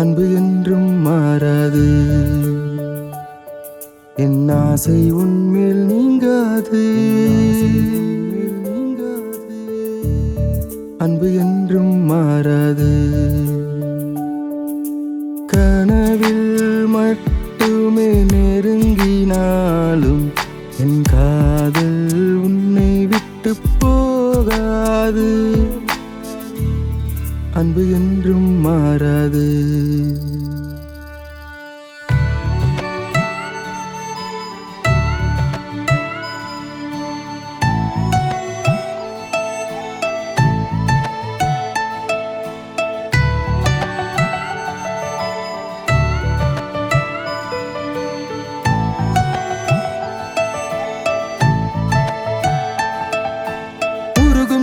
அன்பு என்றும் மாறாது. என் ஆசை உன்மேல் நீங்காது. அன்பு என்றும் மாறாது. கனவில் மட்டுமே நெருங்கினாலும் என் காதல் உன்னை விட்டு போகாது. அன்பு என்றும் மாறாது.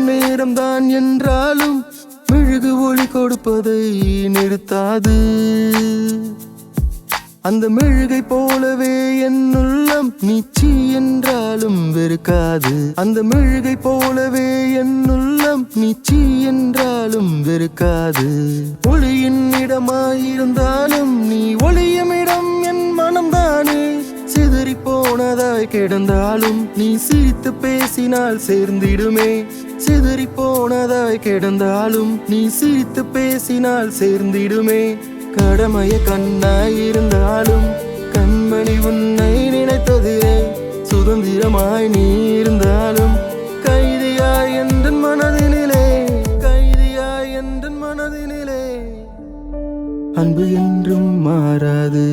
நேரம்தான் என்றாலும் மெழுகு ஒளி கொடுப்பதை நிறுத்தாது. அந்த மெழுகை போலவே என் உள்ளம் நீச்சி என்றாலும் வெறுக்காது. அந்த மெழுகை போலவே என் உள்ளம் நீச்சி என்றாலும் வெறுக்காது. ஒளியின் இடமாயிருந்தாலும் நீ ஒளியும் இடம் என் மனம்தானே. சிதறி போனதாய் கிடந்தாலும் நீ சிரித்து பேசினால் சேர்ந்திடுமே. சிதறி போனதாய் கிடந்தாலும் நீ சிரித்து பேசினால் சேர்ந்திடுமே. கடமைய கண்ணாய் இருந்தாலும் கண்மணி உன்னை நினைத்ததிலே. சுதந்திரமாய் நீ இருந்தாலும் கைதியாய் என்ற மனதினிலே. கைதியாய் என்ற மனதினிலே. அன்பு என்றும் மாறாது.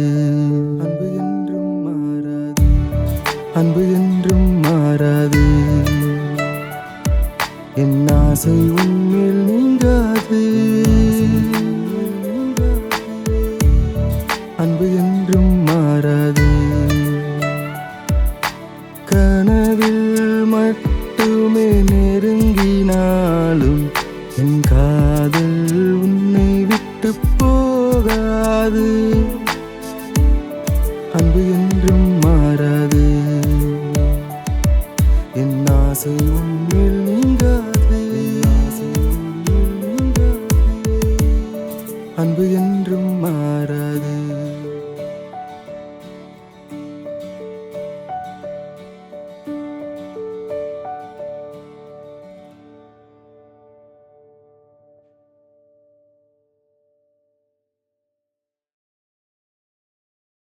அன்பு என்றும் மாறாது. அன்பு என்றும் மாறாது. என் ஆசை உன்மேல் நீங்காது. அன்பு என்றும் மாறாது. கனவில் மட்டுமே நெருங்கினாலும் என் காதல் உன்னை விட்டு போகாது. அன்பு என்றும்